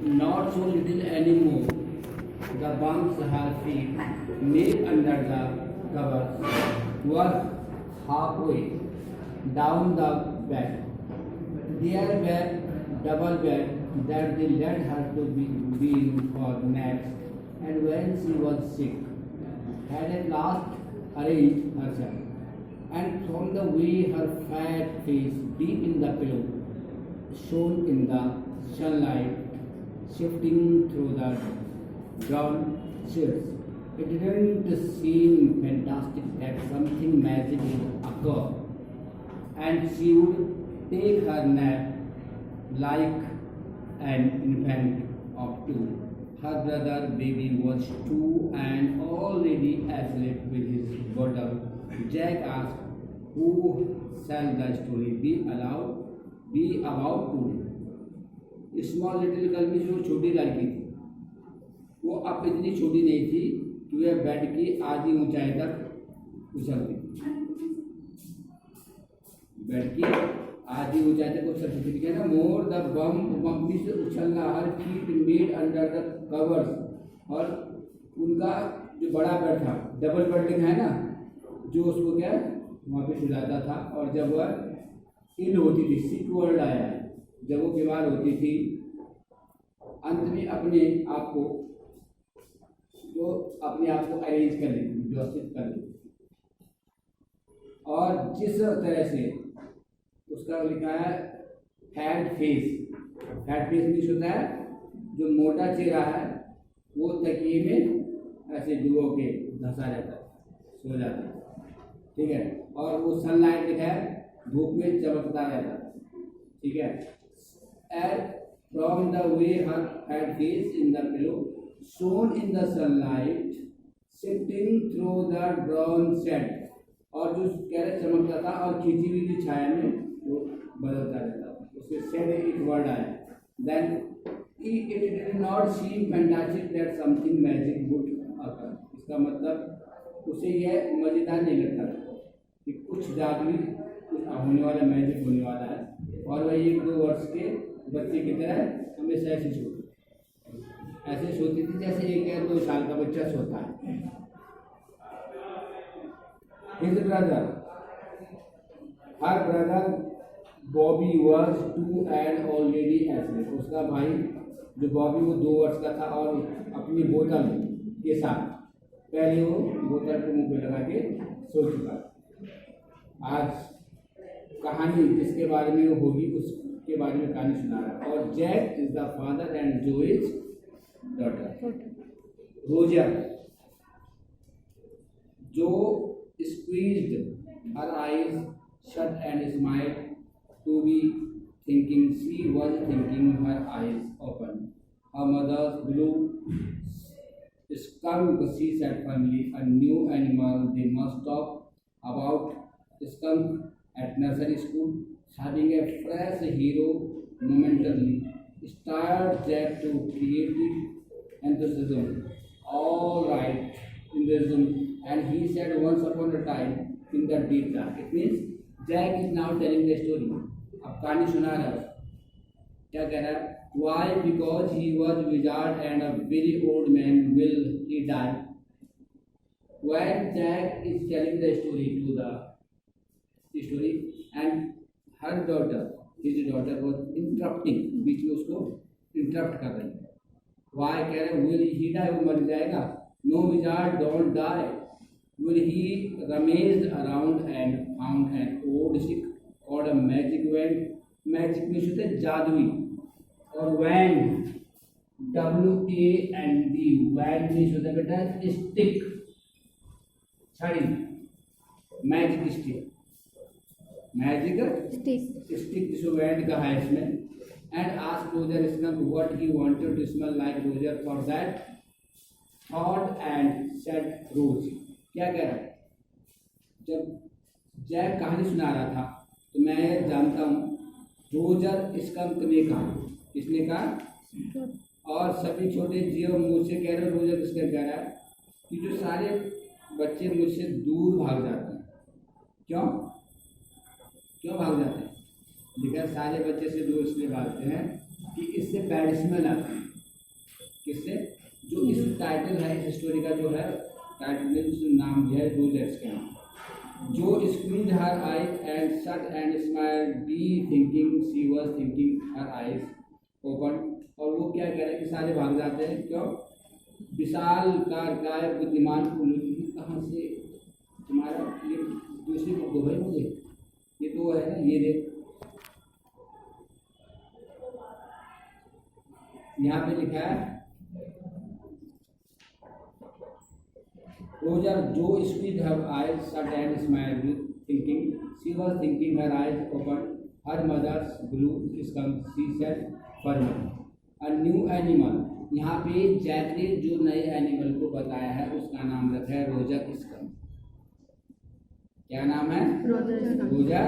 not so little anymore. The bumps her feet made under the covers were halfway down the bed. There were double beds that they let her to be in for naps, and when she was sick, had at last arranged herself. And from the way her fat face deep in the pillow shone in the sunlight, shifting through the brown sheets, it didn't seem fantastic that something magic would occur, and she would take her nap like an infant of two. Her brother baby was 2 and already asleep with his bottle. Jack asked, "Who shall the story be about today?" Small little girl में जो छोटी लड़की थी, वो अब इतनी छोटी नहीं थी कि वह बेड की आधी ऊंचाई तक उछलती थी। बेड की आधी ऊंचाई तक उछलती थी, क्या ना, मोर द बम्पी से उछलना, her feet made under the covers. और उनका जो बड़ा बेड था, डबल बेडिंग है ना, जो उसको क्या वहाँ पे सुलाता था। और जब वह इल होती थी, सिक वर्ड आया है, जब वो बीमार होती थी, अंत में अपने आप को अरेंज कर लेती थी, व्यवस्थित कर लेती थी। और जिस तरह से उसका लिखा है फैट फेस मीन्स होता है जो मोटा चेहरा है, वो तकिए में ऐसे डुबो के धंसा रहता है, सो जाता है, ठीक है। और वो सनलाइट लिखा है, धूप में चमकता रहता है, ठीक है। And from the way her fat face in the pillow shone in the sunlight shifting through the brown shade, और जो कह रहे चमकता था और खींची हुई की छाया में वो बदलता रहता था, उसके शेड एक वर्ड आया। Then it did not seem fantastic that something magic would occur। इसका मतलब उसे यह मजेदार नहीं लगता था कि कुछ जादुई कुछ होने वाला, मैजिक होने वाला है। और वह 1-2 वर्ष के बच्चे की तरह हमेशा ऐसे सोती थी जैसे 1 या 2 साल का बच्चा सोता है। His brother, her brother Bobby was 2 and already asleep। उसका भाई जो बॉबी वो 2 वर्ष का था और अपनी बोतल के साथ पहले वो बोतल को मुंह पे लगा के सो चुका। आज कहानी जिसके बारे में वो होगी उसके बारे में कहानी सुना रहा। और Jack is the father and Joe is daughter. Roger Joe squeezed her eyes shut and smiled to be thinking she was thinking her eyes open. Her mother's blue skunk, she said firmly, a new animal. They must talk about skunk at nursery school. Having a fresh hero momentarily stirred Jack to creative enthusiasm. All right, enthusiasm. And he said, once upon a time in the deep dark. It means Jack is now telling the story. अब कहानी सुना रहा है, क्या कह रहा है? Why? Because he was wizard and a very old man. Will he die? When Jack is telling the story to the story, and her daughter, his daughter was interrupting, बीच में उसको interrupt कर रही है। Why कह रहे? Will he die? वो मर जाएगा? No, wizard don't die. Will he rummaged around and found an old stick called a magic wand। Magic में होता है जादुई, और वैंड WAND, वैंड में होता है बेटा स्टिक, छड़ी, मैजिक स्टिक, स्टिक जिसको वैंड कहा है इसमें। And asked Roger Skunk what he wanted to smell like. Roger for that thought and said rose. क्या कह रहा है? जब जैक कहानी सुना रहा था तो मैं जानता हूँ रोजर स्कंक ने कहा। किसने कहा? और सभी छोटे जीव मुझसे कह रहे, रोजर किसने कह रहा है कि जो सारे बच्चे मुझसे दूर भाग जाते हैं। क्यों भाग जाते हैं? लेकिन सारे बच्चे से दूर इसलिए भागते हैं कि इससे बैड स्मेल आती है। किससे? जो इस टाइटल है, इस स्टोरी का जो है टाइटल में उसने नाम दिया है रोजर्स के नाम। जो squeezed her eyes and shut and smiled, be thinking she was thinking her eyes open। और वो क्या कह रहा है कि सारे भाग जाते हैं, क्यों? विशाल काय बुद्धिमान उल्लू कहाँ से तुम्हारा ये दूसरी बुक दो भाई मुझे, ये तो है ना, ये देख यहाँ पे लिखा है Roger, Joe squeezed her eyes shut and smiled, thinking she was thinking her eyes open. Her mother's blue skunk, she said firmly. A new animal। यहाँ पे जैक ने जो नए एनिमल को बताया है उसका नाम रखा है रोजर स्कंक। क्या नाम है? Roger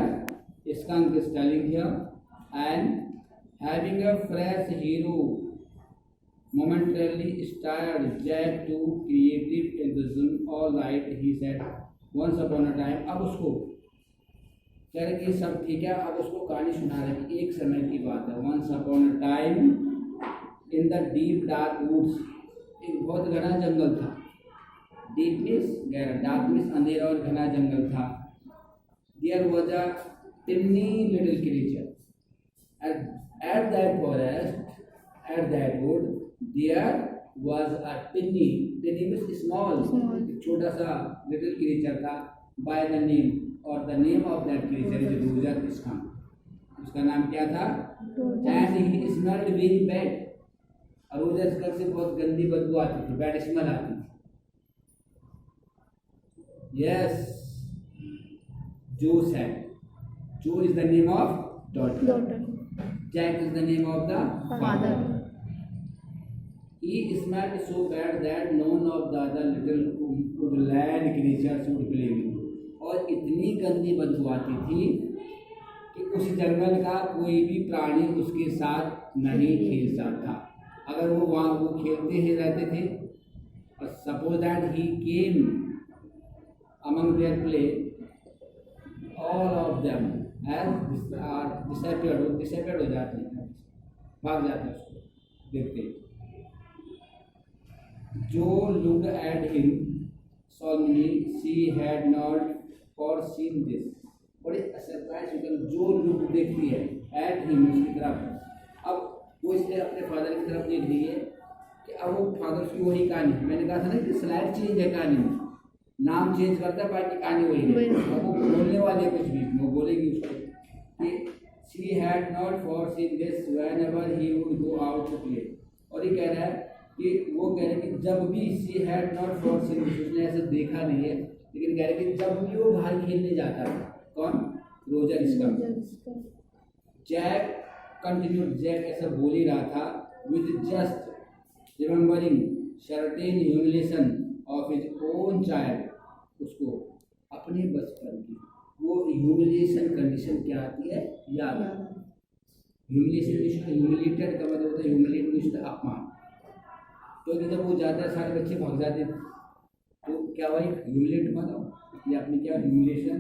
skunk is telling here, and having a fresh hero momentarily stirred Jack to creative enthusiasm। All right, he said, once upon a time। अब उसको कह रहे कि सब ठीक है, अब उसको कहानी सुना रहे कि एक समय की बात है। Once upon a time in the deep dark woods, एक बहुत घना जंगल था। Deep means गहरा, dark means अंधेरा और घना जंगल था। There was a tiny little creature at that forest, at that wood there was a tiny means small, छोटा सा little creature था, by the name, और the name of that creature is Roger skunk. उसका नाम क्या था? and he smelled very bad। और Roger skunk से बहुत गंदी बदबू आती थी, बैड स्मेल आती थी। yes, Joe said। Joe is the name of daughter, Jack is the name of the father। He smelled so bad that none of the other little woodland creatures would play with him। और इतनी गंदी बदबू आती थी कि उस जंगल का कोई भी प्राणी उसके साथ नहीं खेल सकता। अगर वो वहाँ वो खेलते ही रहते थे, और suppose that he came among their play, all of them disappeared हो जाते हैं, भाग जाते हैं उसको देखते ही। Joe looked at him solemnly, she had not foreseen this। बड़े सरप्राइज होकर जो लुक देखती है एट हिम, उसकी तरफ। अब वो इसलिए अपने फादर की तरफ देख रही है कि अब वो फादर की वही कहानी, मैंने कहा था ना कि स्लाइड चेंज है कहानी में, नाम चेंज करता है बाकी कहानी वही है। अब वो बोलने वाले कुछ भी वो बोलेगी उसको कि she had not foreseen this whenever he would go out to play। और ये कह रहा है कि वो कह रहे हैं कि जब भी she had not foreseen this, उसने ऐसा देखा नहीं है, लेकिन कह रहे हैं कि जब भी वो बाहर खेलने जाता है। कौन? Roger Skunk. Jack continued, Jack ऐसा बोल ही रहा था, with just remembering certain humiliation of his own child. उसको अपने बचपन की वो ह्यूमिलेशन कंडीशन क्या आती है याद। ह्यूमिलेशन, ह्यूमिलेटेड का मतलब होता है, ह्यूमिलेट मीन्स अपमान। तो जब वो जाता है सारे बच्चे भाग जाते हैं, तो क्या भाई ह्यूमिलेट मानो, इसलिए आपने क्या humiliation,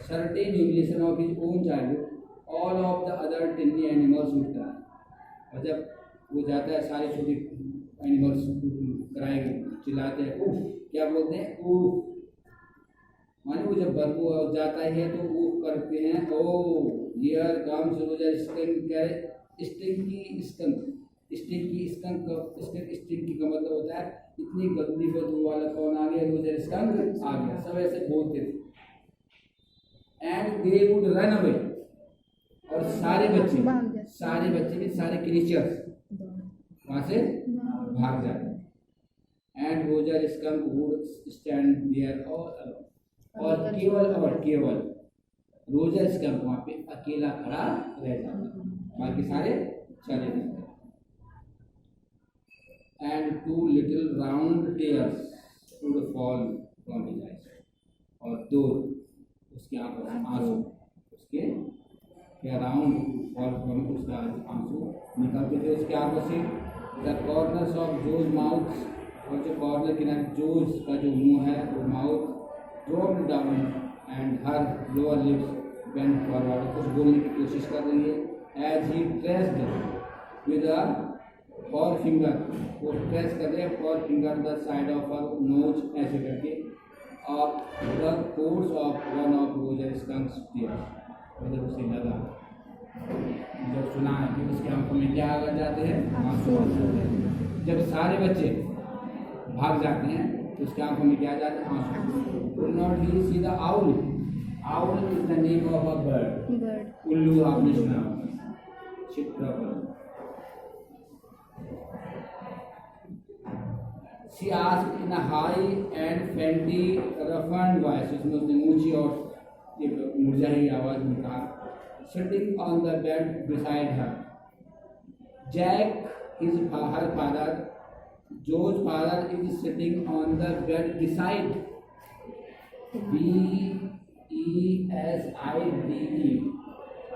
certain humiliation of his own childhood, all of the other टिनी animals would cry. और जब वो जाता है सारे छोटे एनिमल्स क्राई चिल्लाते हैं, उफ, क्या बोलते हैं, उफ, माने वो जब बदबू जाता है तो वो करते हैं, ओ हियर कम्स रोजर स्कंक। क्या है? Stinky skunk. Stinky skunk, stinky का मतलब होता है इतनी गंदी बदबू वाला कौन आ गया? रोजर स्कंक आ गया। सब ऐसे बोलते थे। And they would run away, और सारे बच्चे भी सारे क्रीचर्स वहां से भाग जाते। And Roger Skunk would stand there all alone, और केवल रोजर स्कंक वहां पे अकेला खड़ा रह जाता, बाकी सारे चले जाते। And 2 little round tears would fall from his eyes, और 2 उसके आंसू उसके क्या राउंड फॉल फ्रॉम, उसका आंसू निकलते थे उसके आंखों से। The corners of Jose mouth, और जो कॉर्नर किनारे जोज का जो मुंह है वो mouth dropped down, and her lower lips bent forward. कुछ बोलने की कोशिश कर रही है। As he traced with a forefinger, वो प्रेस कर रहे हैं forefinger the side of her nose, ऐसे करके of the course of one of Roger Skunk's tear. मतलब उसे लगा, जब सुना है कि उसके आंखों में क्या आ जाते हैं, आंसू। जब सारे बच्चे भाग जाते हैं तो उसके आंखों में क्या आ जाते हैं, आंसू। Could not he see the owl? Owl is the name of a bird. उल्लू आपने सुना होगा, चित्रपल। She asked in a high and faintly roughened voice, इसमें उसने ऊंची और एक मुरझाई आवाज में कहा, sitting on the bed beside her. Jack, her father, Joe's father is sitting on the bed beside. BESIDE.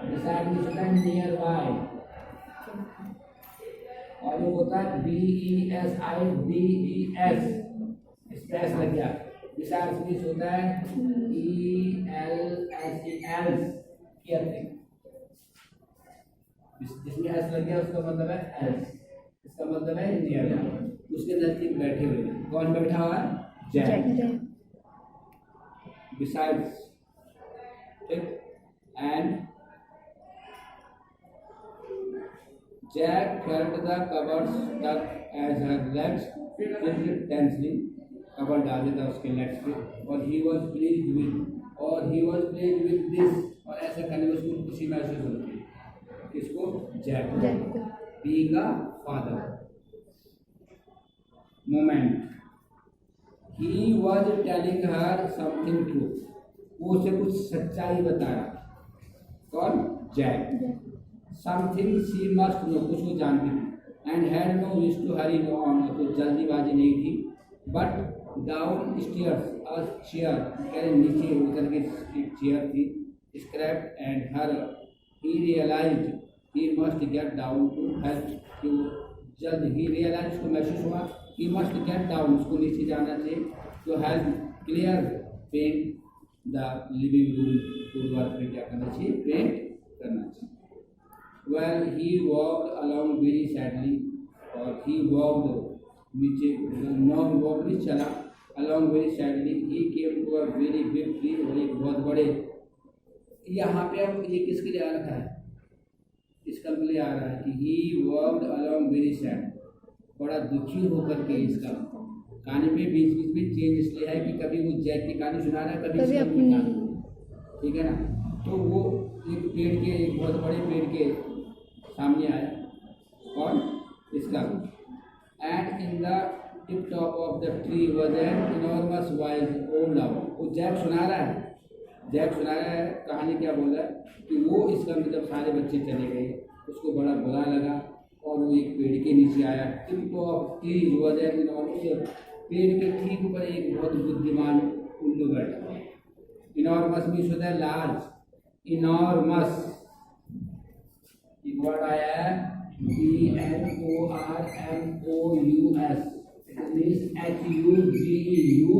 Beside means होता है nearby. और ये होता है BESIDES, स्पेस लग गया। Beside means होता है ELSELS, जिसमें एस लग गया उसका मतलब है एल्स, इसका मतलब है नियर। उसके नजदीक बैठे हुए, कौन बैठा हुआ है, Jack. Besides, and Jack felt the cupboard stuck as her legs twitched tensely, cover डाल देता उसके लेग्स पे, और he was pleased with this, और ऐसा करने में उसको खुशी महसूस होती है। किसको, Jack, being a father। moment, he was telling her something true, वो उसे कुछ सच्चाई बता रहा, कौन, Jack. something she must know, कुछ वो जानती थी, and had no wish to hurry on, कुछ जल्दीबाजी नहीं थी, but down stairs a chair, कह नीचे उतर के एक चेयर थी, scraped and her, he realized he must get down to help, कि वो जल्द ही realized, उसको महसूस हुआ he must get down, उसको नीचे जाना चाहिए, to help clear paint the living room, पूर्वार्ध पे क्या करना चाहिए, पेंट करना चाहिए। well he walked along very sadly, और he walked नीचे non walk भी चला, along very sadly he came to a very big tree, और एक बहुत बड़े, यहाँ पे अब ये किसके लिए आ रखा है, इसका लिए आ रहा है कि he walked along very sad, बड़ा दुखी होकर के। इसका कहानी में बीच बीच में चेंज इसलिए है कि कभी वो जैक की कहानी सुना रहा है, कभी अपनी, ठीक है ना। तो वो एक पेड़ के, एक बहुत बड़े पेड़ के सामने आया, और इसका, and in the tip top of the tree was an enormous wild old owl, वो जैक सुना रहा है, कहानी क्या बोल रहा है कि वो इसका जब सारे बच्चे चले गए उसको बड़ा बुरा लगा, और वो एक पेड़ के नीचे आया, tip of tree was an enormous, पेड़ के ठीक ऊपर एक बहुत बुद्धिमान उल्लू बैठा। इनॉर्मस मीन्स होता है लार्ज, इनॉर्मस एक वर्ड आया है ENORMOUS, means HUGE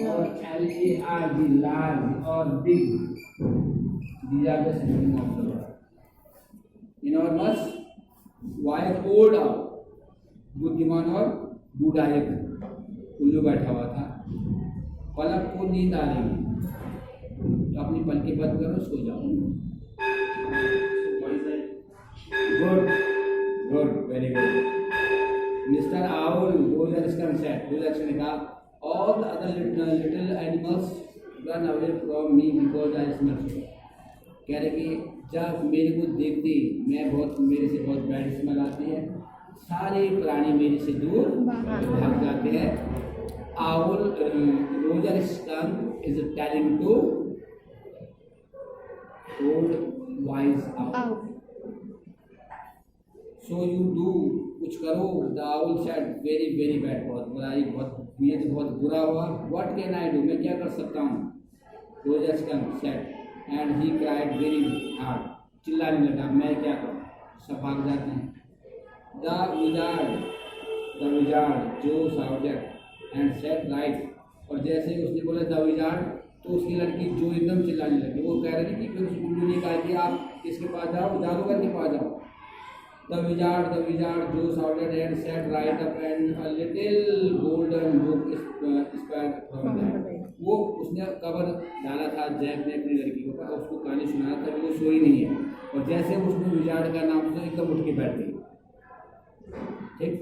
और LARG, large और big, these are the synonym of the word. Enormous, wide, old, बुद्धिमान और बूढ़ा एक उल्लू बैठा हुआ था। पलक को नींद आ रही है, तो अपनी पलकें बंद करो, सो जाओ। Good, very good. Mister owl, Roger ने कहा, all the other little animals run away from me because I smell so, कह रहे कि जब मेरे को देखते मेरे से बहुत बैड स्मेल आती है, सारे प्राणी मेरे से दूर भाग जाते हैं। Owl, Roger Skunk is telling to old wise owl, so you do, कुछ करो। The owl said, very very bad, बहुत बुराई, ये तो बहुत बुरा हुआ। व्हाट कैन आई डू, मैं क्या कर सकता हूँ। Roger skunk said, and he cried very hard, चिल्लाने लगा, मैं क्या करूँ, सब भाग जाते हैं। द विजार्ड जो साउटेड एंड सेड राइट, और जैसे ही उसने बोला द विजार्ड, तो उसकी लड़की जो एकदम चिल्लाने लगी। वो कह रही थी कि फिर उस उल्लू ने कहा कि आप किसके पास जाओ, जादूगर के पास जाओ। The wizard Joe shouted and sat right up, and a little golden book sprang from that. वो उसने कवर डाला था जैक ने अपनी लड़की को, उसको कहानी सुनाया था, वो सोई नहीं है, और जैसे उसने विजार्ड का नाम सुना एकदम उठ के बैठ गई। ठीक।